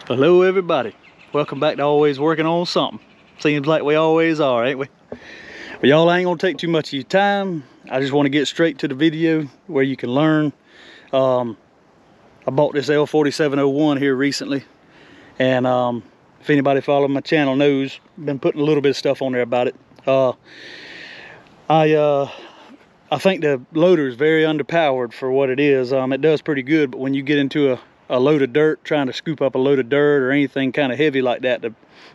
Hello everybody, welcome back to Always Working on Something. Seems like we always are, ain't we? But y'all, ain't gonna take too much of your time. I just want to get straight to the video where you can learn. I bought this L4701 here recently, and if anybody following my channel knows, I've been putting a little bit of stuff on there about it. I think the loader is very underpowered for what it is. It does pretty good, but when you get into a load of dirt, trying to scoop up a load of dirt or anything kind of heavy like that,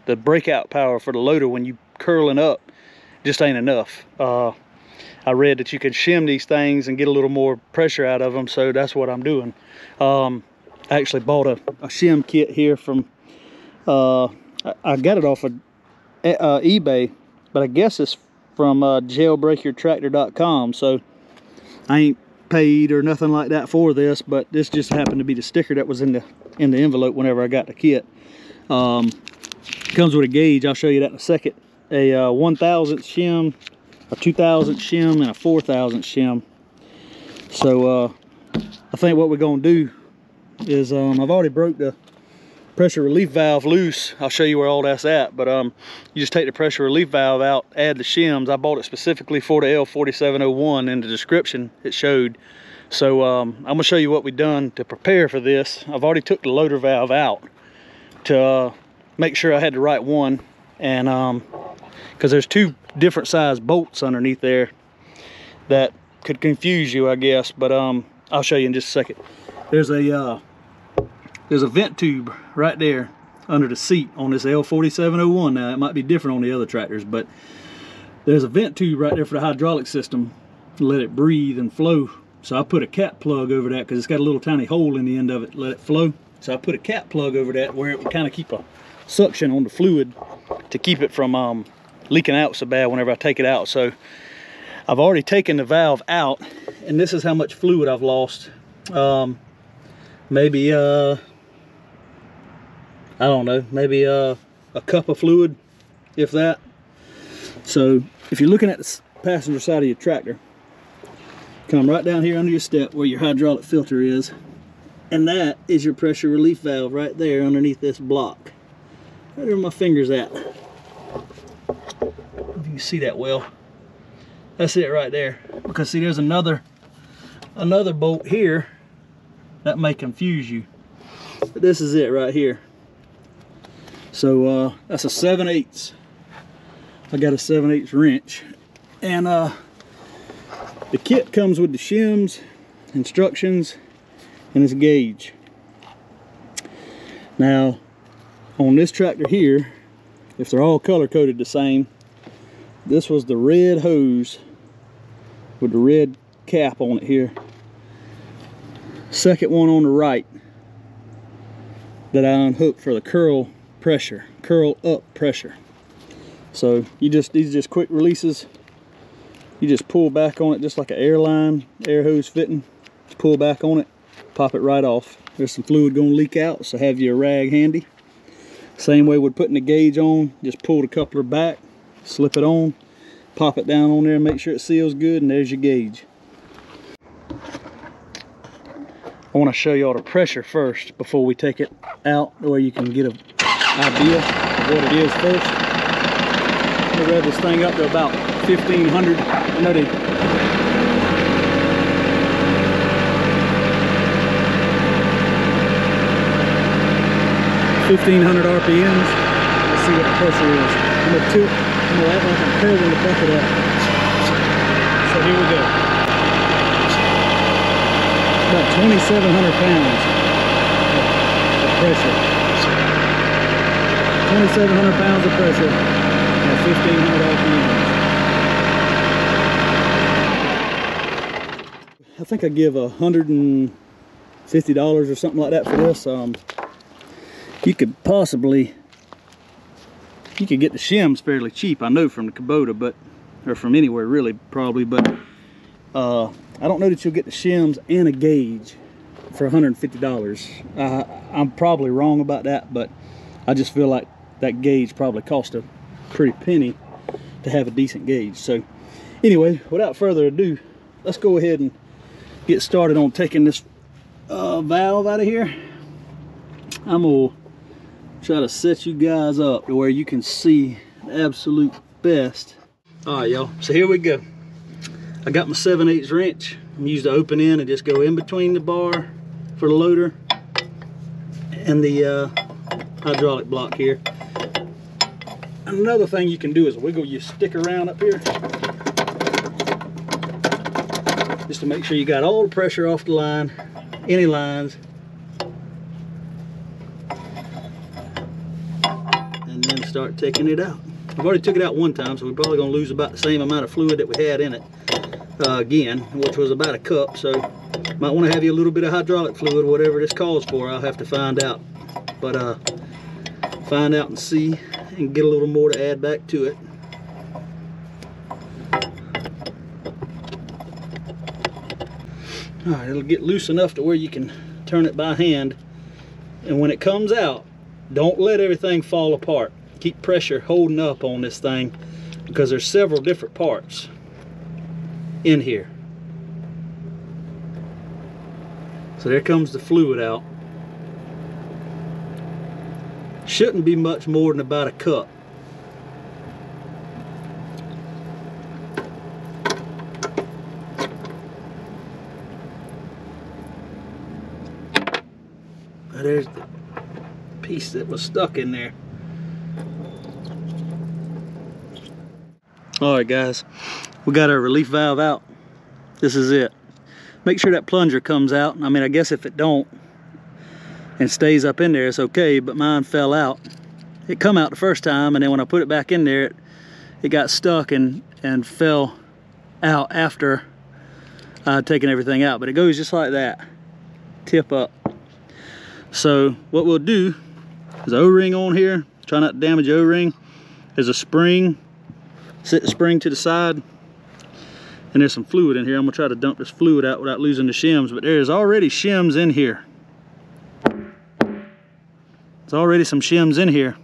the breakout power for the loader when you curling up just ain't enough. I read that you could shim these things and get a little more pressure out of them, so that's what I'm doing. I actually bought a shim kit here from I got it off of eBay, but I guess it's from jailbreakyourtractor.com, so I ain't paid or nothing like that for this, but this just happened to be the sticker that was in the envelope whenever I got the kit. Comes with a gauge, I'll show you that in a second. A 1,000th shim, a 2,000th shim, and a 4,000th shim. So I think what we're gonna do is I've already broke the pressure relief valve loose. I'll show you where all that's at, but you just take the pressure relief valve out, add the shims. I bought it specifically for the L4701. In the description it showed. So I'm gonna show you what we've done to prepare for this. I've already took the loader valve out to make sure I had the right one, and because there's two different size bolts underneath there that could confuse you, I guess, but I'll show you in just a second. There's a vent tube right there under the seat on this L4701. Now, it might be different on the other tractors, but there's a vent tube right there for the hydraulic system to let it breathe and flow. So I put a cap plug over that because it's got a little tiny hole in the end of it to let it flow. So I put a cap plug over that where it would kind of keep a suction on the fluid to keep it from leaking out so bad whenever I take it out. So I've already taken the valve out, and this is how much fluid I've lost. Maybe I don't know, maybe a cup of fluid, if that. So if you're looking at the passenger side of your tractor, come right down here under your step where your hydraulic filter is, and that is your pressure relief valve right there underneath this block. Right where my finger's at. If you can see that well. That's it right there. Because see, there's another bolt here that may confuse you. But this is it right here. So that's a 7/8. I got a 7/8 wrench, and the kit comes with the shims, instructions, and this gauge. Now on this tractor here, if they're all color coded the same, this was the red hose with the red cap on it here. Second one on the right that I unhooked for the curl up pressure. So these are just quick releases. You just pull back on it just like an air hose fitting. Just pull back on it, pop it right off. There's some fluid gonna leak out, so have your rag handy. Same way with putting the gauge on, just pull the coupler back, slip it on, pop it down on there, make sure it seals good, and there's your gauge. I want to show y'all the pressure first before we take it out, where you can get an idea of what it is first. I'm gonna rev this thing up to about 1,500. I know they 1,500 RPMs. Let's see what the pressure is. I'm gonna tilt. I'm gonna act like I'm curling the bucket up. So here we go. About 2,700 pounds of pressure. 2,700 pounds of pressure at 1,500 RPMs. I think I give $150 or something like that for this. You could get the shims fairly cheap, I know, from the Kubota, but or from anywhere really, probably, but I don't know that you'll get the shims and a gauge for $150. I'm probably wrong about that, but I just feel like that gauge probably cost a pretty penny to have a decent gauge. So anyway, without further ado, let's go ahead and get started on taking this valve out of here. I'm gonna Try to set you guys up to where you can see the absolute best. All right, y'all, so here we go. I got my 7/8 wrench. I'm used to open in and just go in between the bar for the loader and the hydraulic block here. And another thing you can do is wiggle your stick around up here, just to make sure you got all the pressure off the line, any lines. And then start taking it out. I've already took it out one time, so we're probably gonna lose about the same amount of fluid that we had in it again, which was about a cup. So might want to have you a little bit of hydraulic fluid, whatever this calls for. I'll have to find out, but find out and see, and get a little more to add back to it. All right, it'll get loose enough to where you can turn it by hand, and when it comes out, don't let everything fall apart. Keep pressure holding up on this thing, because there's several different parts in here. So there comes the fluid out. Shouldn't be much more than about a cup. There's the piece that was stuck in there. All right, guys, we got our relief valve out. This is it. Make sure that plunger comes out. I mean, I guess if it don't and stays up in there, it's okay, but mine fell out. It come out the first time, and then when I put it back in there, it got stuck and fell out after I'd taken everything out. But it goes just like that, tip up. So what we'll do is O-ring on here. Try not to damage O-ring. There's a spring. Set the spring to the side, and there's some fluid in here. I'm gonna try to dump this fluid out without losing the shims, but there's already shims in here. There's already some shims in here.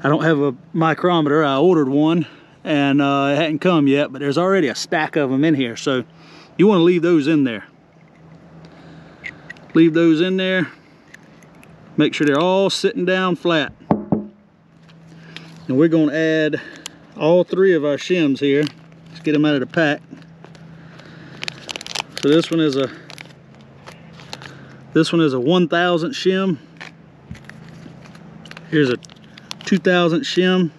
I don't have a micrometer. I ordered one, and it hadn't come yet, but there's already a stack of them in here. So you want to leave those in there. Leave those in there. Make sure they're all sitting down flat. And we're gonna add all three of our shims here. Let's get them out of the pack. So this one is a 1,000 shim. Here's a 2,000 shim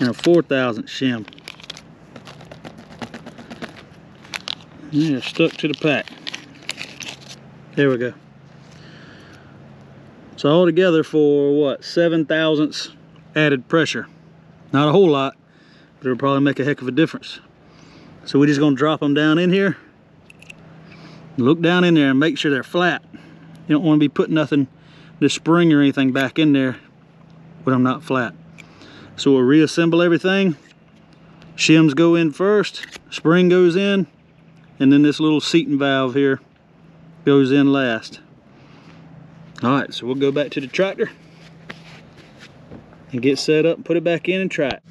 and a 4,000 shim. Yeah, stuck to the pack. There we go. So all together for what, 7 thousandths added pressure. Not a whole lot, but it'll probably make a heck of a difference. So we're just gonna drop them down in here. Look down in there and make sure they're flat. You don't want to be putting nothing, this spring or anything back in there when I'm not flat. So we'll reassemble everything. Shims go in first, spring goes in, and then this little seating valve here goes in last. All right, so we'll go back to the tractor and get set up and put it back in and try it.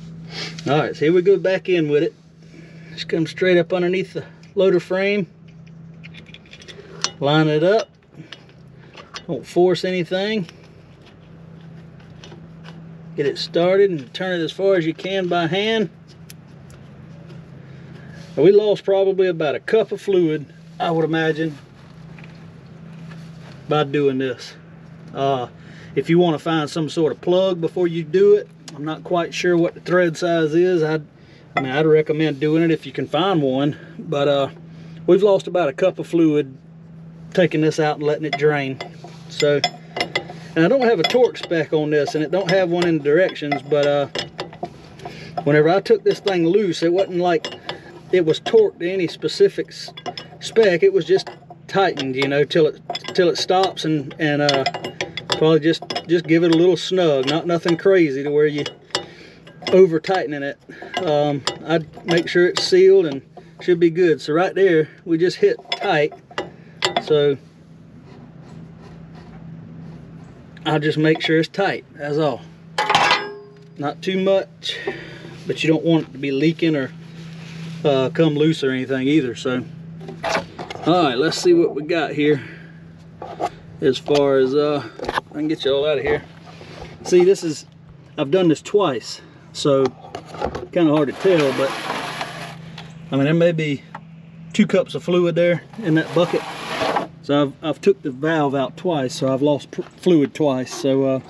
All right, so here we go back in with it. Just come straight up underneath the loader frame. Line it up. Don't force anything. Get it started and turn it as far as you can by hand. Now, we lost probably about a cup of fluid, I would imagine, by doing this. If you want to find some sort of plug before you do it, I'm not quite sure what the thread size is. I mean, I'd recommend doing it if you can find one, but we've lost about a cup of fluid taking this out and letting it drain. So, and I don't have a torque spec on this, and it don't have one in the directions, but whenever I took this thing loose, it wasn't like it was torqued to any specific spec. It was just tightened, you know, till it stops, and probably just give it a little snug, nothing crazy to where you over tightening it. I'd make sure it's sealed and should be good. So right there, we just hit tight. So I'll just make sure it's tight, that's all. Not too much, but you don't want it to be leaking or come loose or anything either. So all right, let's see what we got here. as far as I can get you all out of here. See, this is, I've done this twice, so kind of hard to tell, but I mean, there may be 2 cups of fluid there in that bucket. So I've took the valve out twice, so I've lost fluid twice. So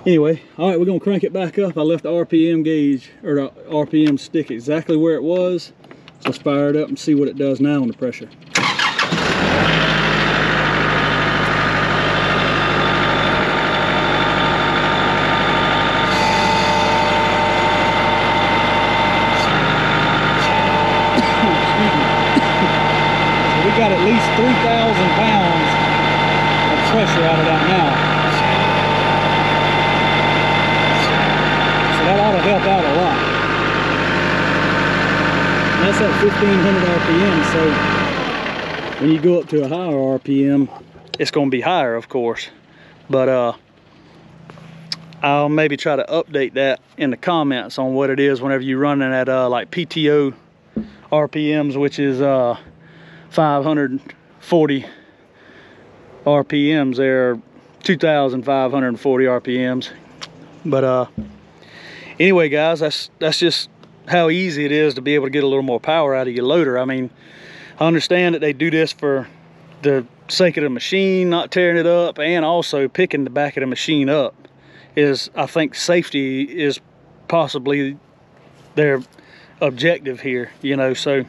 anyway, all right, we're gonna crank it back up. I left the RPM gauge, or the RPM stick exactly where it was. So let's fire it up and see what it does now on the pressure. Got at least 3,000 pounds of pressure out of that now. So that ought to help out a lot. And that's at 1,500 RPM, so when you go up to a higher RPM, it's going to be higher, of course. But I'll maybe try to update that in the comments on what it is whenever you're running at like PTO RPMs, which is 540 RPMs there, 2,540 RPMs. But anyway, guys, that's just how easy it is to be able to get a little more power out of your loader. I mean, I understand that they do this for the sake of the machine, not tearing it up, and also picking the back of the machine up. I think safety is possibly their objective here, you know. So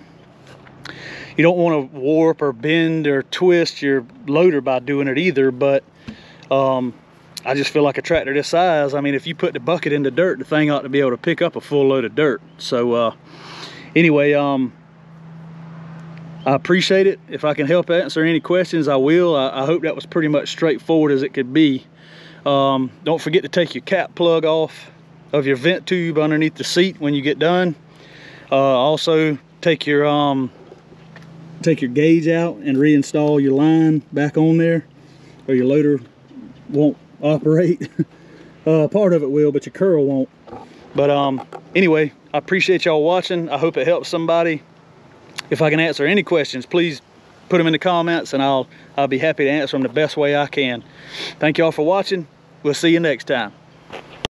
you don't want to warp or bend or twist your loader by doing it either, but I just feel like a tractor this size, I mean, if you put the bucket in the dirt, the thing ought to be able to pick up a full load of dirt. So anyway, I appreciate it. If I can help answer any questions, I will. I hope that was pretty much straightforward as it could be. Don't forget to take your cap plug off of your vent tube underneath the seat when you get done. Also take your gauge out and reinstall your line back on there, or your loader won't operate. Part of it will, but your curl won't. But anyway, I appreciate y'all watching. I hope it helps somebody. If I can answer any questions, please put them in the comments, and I'll be happy to answer them the best way I can. Thank y'all for watching. We'll see you next time.